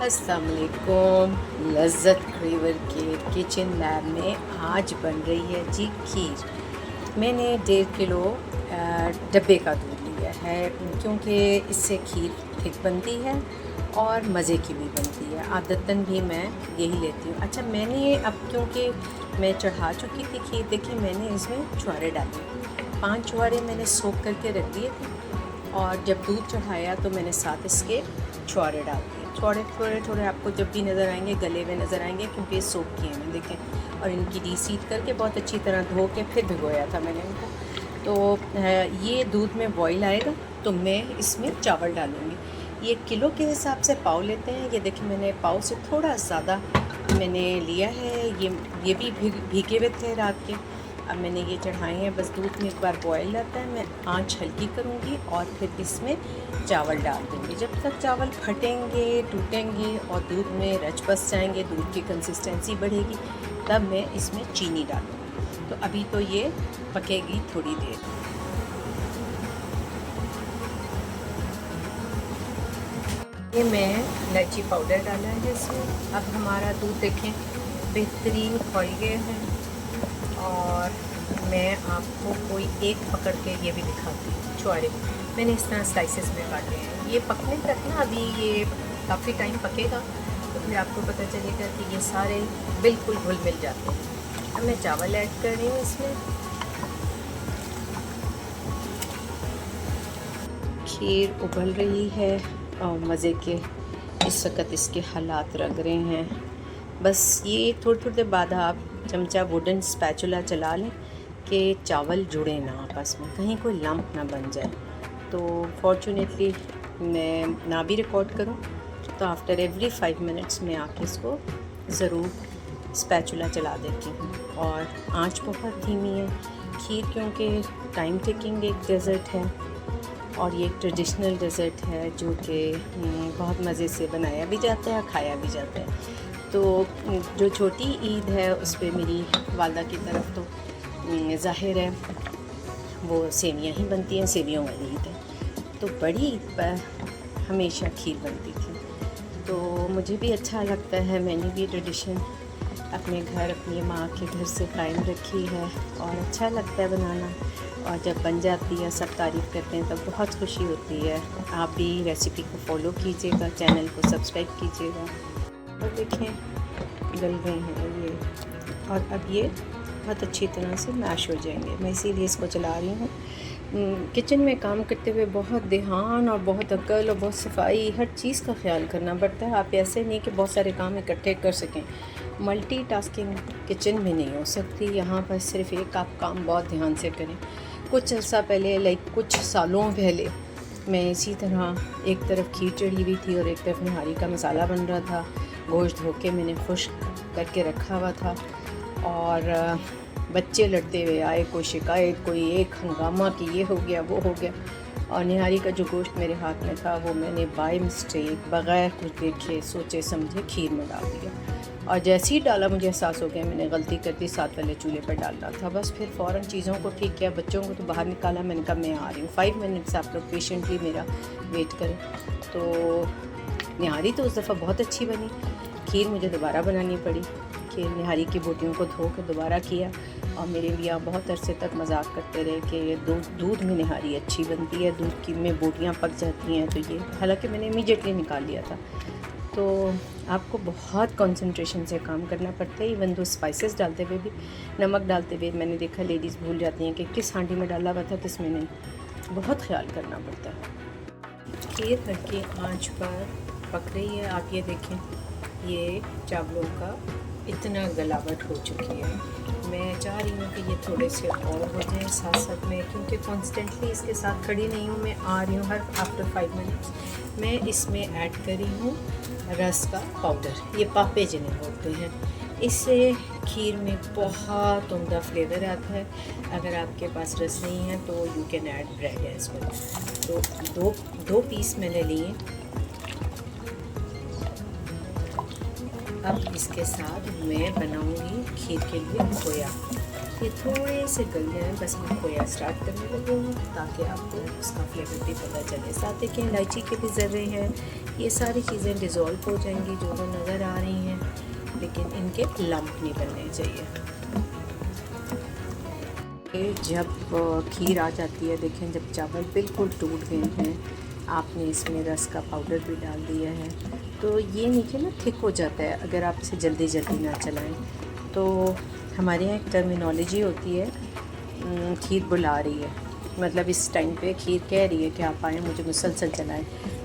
अस्सलाम वालेकुम। लज़्ज़त क्रेवर के किचन लैब में आज बन रही है जी खीर। मैंने 1.5 किलो डब्बे का दूध लिया है क्योंकि इससे खीर थिक बनती है और मज़े की भी बनती है। आदतन भी मैं यही लेती हूँ। अच्छा, मैंने अब क्योंकि मैं चढ़ा चुकी थी खीर, देखिए मैंने इसमें छुहारे डाले। 5 छुहारे मैंने सोख करके रख दिए थे और जब दूध चढ़ाया तो मैंने साथ इसके छुहारे डाल दिए। थोड़े थोड़े थोड़े आपको जब भी नज़र आएंगे, गले हुए नज़र आएंगे क्योंकि सोख किए हैं देखें। और इनकी डीसीड करके बहुत अच्छी तरह धो के फिर भिगोया था मैंने इनको। तो ये दूध में बॉईल आएगा तो मैं इसमें चावल डालूँगी। ये किलो के हिसाब से पाव लेते हैं। ये देखिए मैंने पाव से थोड़ा ज़्यादा मैंने लिया है। ये भी भीगे हुए थे रात के। अब मैंने ये चढ़ाए हैं। बस दूध में एक बार बॉयल रहता है, मैं आंच हल्की करूँगी और फिर इसमें चावल डाल दूँगी। जब तक चावल फटेंगे, टूटेंगे और दूध में रच बस जाएंगे, दूध की कंसिस्टेंसी बढ़ेगी, तब मैं इसमें चीनी डालूँगी। तो अभी तो ये पकेगी थोड़ी देर। ये मैं इलायची पाउडर डाला है इसमें। अब हमारा दूध देखें बेहतरीन खोल गया है और मैं आपको कोई एक पकड़ के ये भी दिखाती हूँ। छुहारे मैंने इस तरह स्लाइसेस में काटे हैं। ये पकने तक ना अभी ये काफ़ी टाइम पकेगा तो फिर आपको पता चलेगा कि ये सारे बिल्कुल घुल मिल जाते हैं। अब मैं चावल ऐड कर रही हूँ इसमें। खीर उबल रही है और मज़े के इस वक्त इसके हालात लग रहे हैं। बस ये थोड़ी थोड़ी देर बाद आप चमचा वुडन स्पैचुला चला लें कि चावल जुड़े ना आपस में, कहीं कोई लम्प ना बन जाए। तो फॉर्चुनेटली मैं ना भी रिकॉर्ड करूं तो आफ्टर एवरी 5 मिनट्स में आके इसको ज़रूर स्पैचुला चला देती हूँ। और आंच बहुत धीमी है। खीर क्योंकि टाइम टेकिंग एक डेज़र्ट है और ये एक ट्रेडिशनल डेज़र्ट है जो कि बहुत मज़े से बनाया भी जाता है, खाया भी जाता है। तो जो छोटी ईद है उस पर मेरी वालदा की तरफ तो ज़ाहिर है वो सेवियां ही बनती हैं, सेवियों वाली ईद है। तो बड़ी ईद पर हमेशा खीर बनती थी, तो मुझे भी अच्छा लगता है। मैंने भी ट्रेडिशन अपने घर, अपनी माँ के घर से कायम रखी है और अच्छा लगता है बनाना। और जब बन जाती है सब तारीफ़ करते हैं तब बहुत खुशी होती है। आप भी रेसिपी को फॉलो कीजिएगा, चैनल को सब्सक्राइब कीजिएगा। और देखें गल गए हैं ये, और अब ये बहुत अच्छी तरह से मैश हो जाएंगे। मैं इसीलिए इसको चला रही हूँ। किचन में काम करते हुए बहुत ध्यान और बहुत अक्ल और बहुत सफाई, हर चीज़ का ख्याल करना पड़ता है। आप ऐसे नहीं कि बहुत सारे काम इकट्ठे कर सकें। मल्टीटास्किंग किचन में नहीं हो सकती। यहाँ पर सिर्फ एक आप काम बहुत ध्यान से करें। कुछ अर्सा पहले कुछ सालों पहले मैं इसी तरह एक तरफ खीर चढ़ी हुई थी और एक तरफ निहारी का मसाला बन रहा था। गोश्त धो के मैंने खुश्क करके रखा हुआ था और बच्चे लड़ते हुए आए, कोई शिकायत, कोई एक हंगामा कि ये हो गया वो हो गया। और निहारी का जो गोश्त मेरे हाथ में था वो मैंने बाय मिस्टेक बग़ैर कुछ देखे सोचे समझे खीर में डाल दिया। और जैसे ही डाला मुझे एहसास हो गया मैंने गलती कर दी, साथ वाले चूल्हे पर डालना था। बस फिर फ़ौरन चीज़ों को ठीक किया, बच्चों को तो बाहर निकाला। मैंने कहा मैं आ रही हूँ, 5 मिनट्स आप लोग पेशेंटली मेरा वेट करें। तो निहारी तो उस दफ़ा बहुत अच्छी बनी, खीर मुझे दोबारा बनानी पड़ी। खीर निहारी की बोटियों को धो कर दोबारा किया और मेरे मियाँ बहुत अरसे तक मजाक करते रहे कि दूध में निहारी अच्छी बनती है, दूध की में बोटियाँ पक जाती हैं। तो ये हालांकि मैंने इमीडिएटली निकाल लिया था। तो आपको बहुत कंसंट्रेशन से काम करना पड़ता है। इवन दो स्पाइसेस डालते हुए भी, नमक डालते हुए मैंने देखा लेडीज़ भूल जाती हैं कि किस हांडी में डाला हुआ था किस में नहीं। बहुत ख्याल करना पड़ता है। खीर हल्की आंच पर पक रही है। आप ये देखें, ये चावलों का इतना गलावट हो चुकी है। मैं चाह रही हूँ कि ये थोड़े से और हो जाएं साथ साथ में, क्योंकि कॉन्स्टेंटली इसके साथ खड़ी नहीं हूँ। मैं आ रही हूँ हर आफ्टर 5 मिनट्स। मैं इसमें ऐड कर रही हूँ रस का पाउडर, ये पापे जिन्हें बोलते हैं। इससे खीर में बहुत उम्दा फ्लेवर आता है। अगर आपके पास रस नहीं है तो you can add bread as well. तो दो पीस मैंने लिए। अब इसके साथ मैं बनाऊंगी खीर के लिए खोया। ये थोड़े से गल जाए, बस मैं खोया स्टार्ट करने लगी हूँ ताकि आपको उसका फ्लेवर भी पता चले। साथ ही कि इलायची के भी ज़र्रे हैं, ये सारी चीज़ें डिज़ोल्व हो जाएंगी जो नज़र आ रही हैं, लेकिन इनके लम्प नहीं बनने चाहिए। जब खीर आ जाती है, देखें जब चावल बिल्कुल टूट गए हैं, आपने इसमें रस का पाउडर भी डाल दिया है, तो ये नीचे ना थिक हो जाता है अगर आप इसे जल्दी जल्दी ना चलाएं। तो हमारे यहाँ एक टर्मिनोलॉजी होती है, खीर बुला रही है, मतलब इस टाइम पे खीर कह रही है कि आप आएँ, मुझे मुसलसल चलाएं।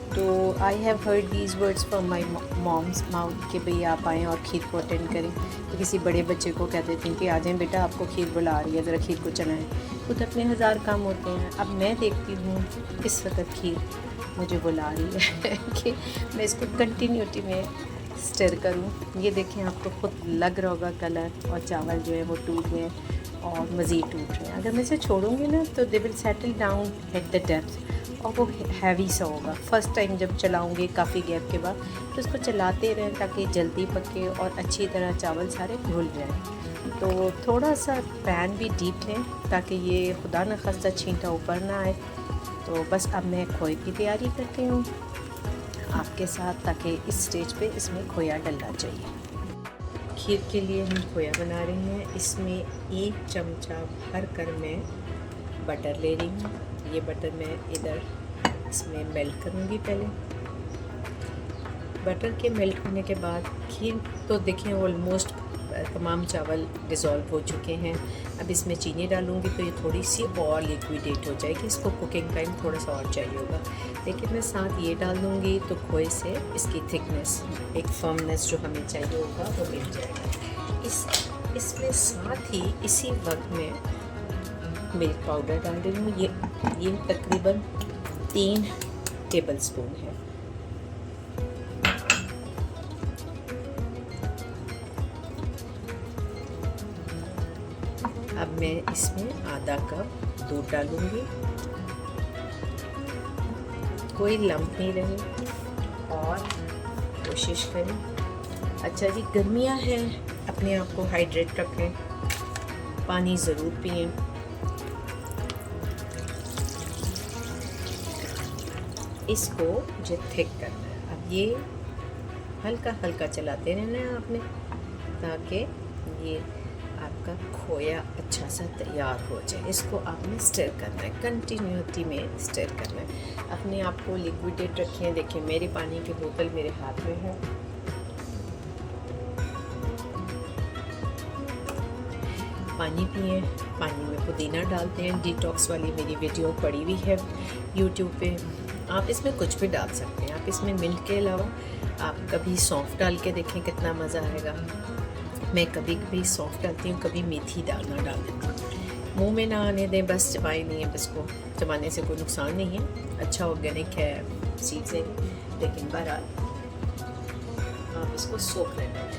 तो I have heard these words from my mom's mouth कि भई आप आएँ और खीर को अटेंड करें। तो किसी बड़े बच्चे को कहते थे कि आ जाएँ बेटा, आपको खीर बुला रही है, ज़रा खीर को चलाएं। खुद अपने हज़ार काम होते हैं। अब मैं देखती हूँ इस वक्त खीर मुझे बुला रही है कि मैं इसको कंटिन्यूटी में स्टर करूं। ये देखें, आपको खुद लग रहा होगा कलर, और चावल जो है वो टूट गए और मज़ीद टूट रहे हैं। अगर मैं इसे छोड़ूंगी ना तो they will settle down at the depth और वो हैवी सा होगा। फ़र्स्ट टाइम जब चलाऊंगी काफ़ी गैप के बाद, तो इसको चलाते रहें ताकि जल्दी पके और अच्छी तरह चावल सारे घुल जाएँ। तो थोड़ा सा पैन भी डीप लें ताकि ये खुदा न खास्ता छींटा ऊपर ना आए। तो बस अब मैं खोए की तैयारी करती हूँ आपके साथ, ताकि इस स्टेज पे इसमें खोया डलना चाहिए। खीर के लिए हम खोया बना रहे हैं। इसमें 1 चमचा भर कर मैं बटर ले रही हूँ। ये बटर मैं इधर इसमें मेल्ट करूँगी। पहले बटर के मेल्ट होने के बाद खीर तो देखें ऑलमोस्ट तमाम चावल डिज़ोल्व हो चुके हैं। अब इसमें चीनी डालूँगी तो ये थोड़ी सी और लिक्विडेट हो जाएगी। इसको कुकिंग टाइम थोड़ा सा और चाहिए होगा, लेकिन मैं साथ ये डाल दूँगी तो खोए से इसकी थिकनेस, एक फर्मनेस जो हमें चाहिए होगा वो मिल जाएगा। इसमें साथ ही इसी वक्त में मिल्क पाउडर डाल रही हूँ। ये तकरीबन 3 टेबल स्पून है। अब मैं इसमें आधा कप दूध डालूँगी, कोई लम्प नहीं रहे, और कोशिश करें। अच्छा जी, गर्मियाँ हैं, अपने आप को हाइड्रेट रखें, पानी ज़रूर पिएं। इसको जो थिक करना है, अब ये हल्का हल्का चलाते रहना है आपने, ताकि ये आपका खोया अच्छा सा तैयार हो जाए। इसको आपने स्टर करना है, कंटिन्यूटी में स्टर करना है। अपने आप को लिक्विडेट रखें। देखिए मेरी पानी की बोतल मेरे हाथ में है। पानी पिए, पानी में पुदीना डालते हैं। डिटॉक्स वाली मेरी वीडियो पड़ी हुई है यूट्यूब पे, आप इसमें कुछ भी डाल सकते हैं। आप इसमें मिंट के अलावा आप कभी सौंफ डाल के देखें कितना मज़ा आएगा। मैं कभी कभी सौंफ डालती हूँ, कभी मेथी डालना डाल देती हूँ। मुंह में ना आने दें, बस चबाई नहीं है, बस को चबाने से कोई नुकसान नहीं है, अच्छा ऑर्गेनिक है चीज़ें, लेकिन बहरहाल आप इसको सोख लेना है।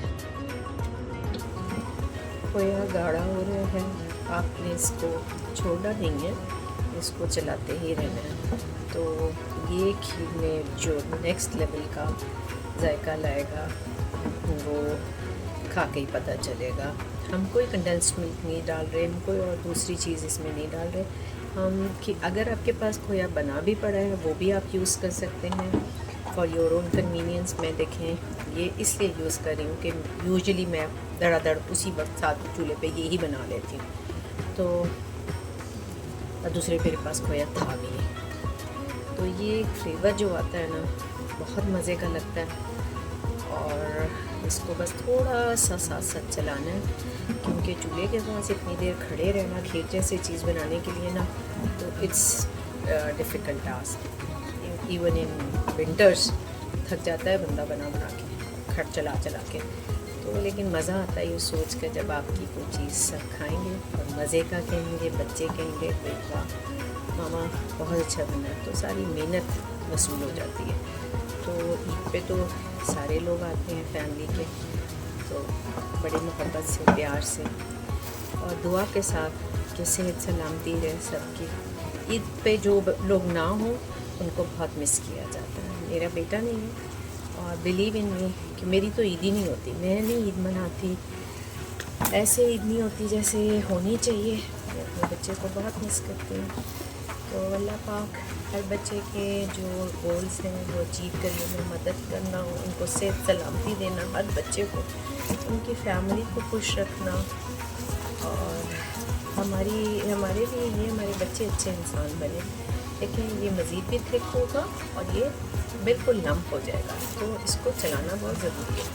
खोया गाढ़ा हो रहा है, आपने इसको छोड़ना नहीं है, इसको चलाते ही रहना है। तो ये खीर में जो नेक्स्ट लेवल का जायका लाएगा वो खा के ही पता चलेगा। हम कोई कंडेंस्ड मिल्क नहीं डाल रहे, हम कोई और दूसरी चीज़ इसमें नहीं डाल रहे। हम कि अगर आपके पास खोया बना भी पड़ा है वो भी आप यूज़ कर सकते हैं फॉर योर ओन कन्वीनियंस। मैं देखें ये इसलिए यूज़ कर रही हूँ कि यूजुअली मैं धड़ाधड़ उसी वक्त साथ चूल्हे पे यही बना लेती हूँ, तो दूसरे मेरे पास खोया था भी नहीं। तो ये फ्लेवर जो आता है ना बहुत मज़े का लगता है, और इसको बस थोड़ा सा साथ साथ चलाना है, क्योंकि चूल्हे के पास इतनी देर खड़े रहना खीर जैसी चीज़ बनाने के लिए ना, तो it's difficult task. Even in winters थक जाता है बंदा बना के, खट चला के, तो लेकिन मज़ा आता है ये सोच कर जब आपकी कोई चीज़ सब खाएंगे और मज़े का कहेंगे, बच्चे कहेंगे वाह मामा बहुत अच्छा बना है, तो सारी मेहनत वसूल हो जाती है। तो ईद पे तो सारे लोग आते हैं फैमिली के, तो बड़ी मोहब्बत से प्यार से और दुआ के साथ कि सेहत सलामती रहे सबकी। ईद पे जो लोग ना हों उनको बहुत मिस किया जाता है। मेरा बेटा नहीं है और बिलीव इन मी कि मेरी तो ईद ही नहीं होती, मैं नहीं ईद मनाती, ऐसे ईद नहीं होती जैसे होनी चाहिए। मैं अपने बच्चे को बहुत मिस करती हूँ। तो अल्लाह पाक हर बच्चे के जो गोल्स हैं वो अचीव करने में मदद करना, उनको सेहत सलामती देना, हर बच्चे को उनकी फैमिली को खुश रखना, और हमारे लिए ये हमारे बच्चे अच्छे इंसान बने। लेकिन ये मज़ीद भी थिक होगा और ये बिल्कुल नम हो जाएगा, तो इसको चलाना बहुत ज़रूरी है।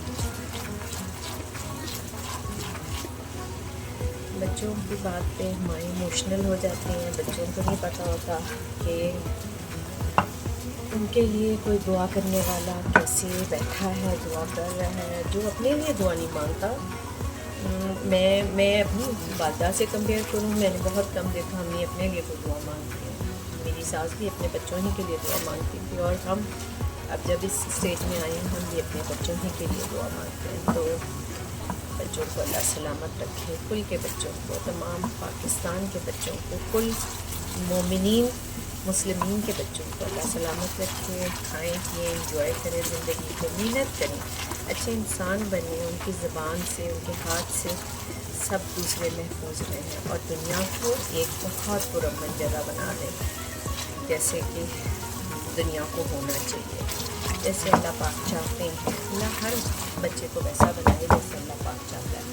बच्चों की बात पे माँ इमोशनल हो जाते हैं। बच्चों को नहीं पता होता कि उनके लिए कोई दुआ करने वाला कैसे बैठा है, दुआ कर रहा है, जो अपने लिए दुआ नहीं मांगता। मैं अपनी वालदा से कंपेयर करूँ, मैंने बहुत कम देखा अम्मी अपने लिए कोई दुआ मांगती है। मेरी सास भी अपने बच्चों ही के लिए दुआ मांगती थी, और हम अब जब इस स्टेज में आए हैं हम भी अपने बच्चों ही के लिए दुआ मांगते हैं। तो बच्चों को अल्लाह सलामत रखे, कुल के बच्चों को, तमाम पाकिस्तान के बच्चों को, कुल मोमिनीन मुस्लिमीन के बच्चों को अल्लाह सलामत रखे। खाएँ पिएँ, इंजॉय करें ज़िंदगी को, मेहनत करें, अच्छे इंसान बने, उनकी ज़बान से, उनके हाथ से सब दूसरे महफूज रहें, और दुनिया को एक बहुत पुरअमन जगह बना दें, जैसे कि दुनिया को होना चाहिए, जैसे अल्लाह पाक चाहते हैं। अल्लाह हर बच्चे को वैसा बनाए जैसे अल्लाह पाक चाहता है।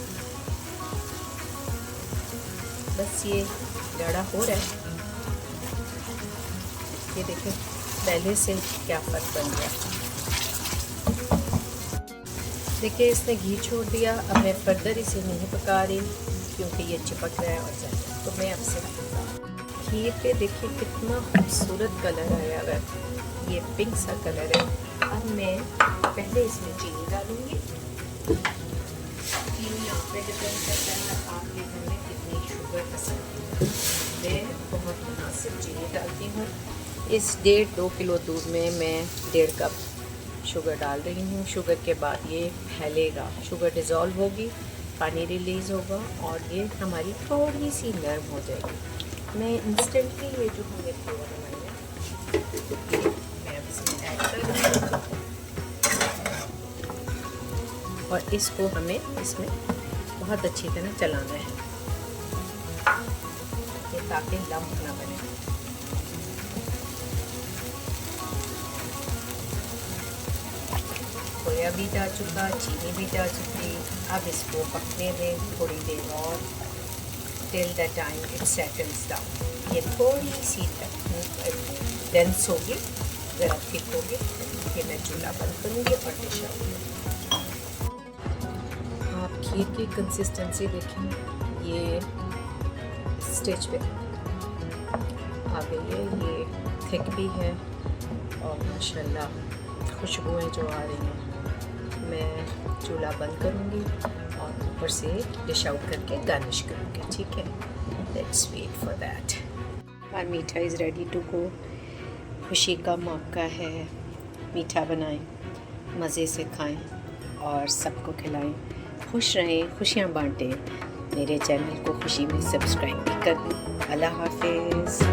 बस ये गाढ़ा हो रहा है, ये देखें पहले से क्या फ़र्क बन गया। देखिए इसने घी छोड़ दिया। अब मैं फर्दर इसे नहीं पका रही क्योंकि ये चिपक रहा है और ज़्यादा, तो मैं आपसे खीर पे देखिए कितना खूबसूरत कलर आया हुआ है, ये पिंक सा कलर है। अब मैं पहले इसमें चीनी डालूँगी। चीनी आप पे डिपेंड करता है आपके घर में कितनी शुगर पसंद है। मैं बहुत मुनासिब चीनी डालती हूँ। इस 1.5-2 किलो दूध में मैं 1.5 कप शुगर डाल रही हूँ। शुगर के बाद ये फैलेगा, शुगर डिज़ोल्व होगी, पानी रिलीज़ होगा और ये हमारी थोड़ी सी नरम हो जाएगी। मैं इंस्टेंटली ये जो हमने खोया बनाई है मैं अब इसमें ऐड कर दूँगी, और इसको हमें इसमें बहुत अच्छी तरह चलाना है ये ताकि लम्प ना बने। खोया भी जा चुका, चीनी भी जा चुकी। अब इसको पकने दें थोड़ी देर और, till the time it settles down. ये थोड़ी सी डेंस होगी, ज़रा थिक होगी, फिर मैं चूल्हा बंद करूँगी और डिश आऊँगी। आप खीर की कंसिस्टेंसी देखें, ये स्टेज पे आ गई है, ये थिक भी है और माशाल्लाह खुशबुएँ जो आ रही हैं। मैं चूल्हा बंद करूँगी और ऊपर से डिश आउट करके गार्निश करूँगी, ठीक है। Let's wait for that. और मीठा इज़ रेडी टू गो। खुशी का मौका है, मीठा बनाएं, मज़े से खाएं और सबको खिलाएं। खुश रहें, खुशियाँ बांटें। मेरे चैनल को खुशी में सब्सक्राइब भी कर दें। अल्लाह हाफ़िज़।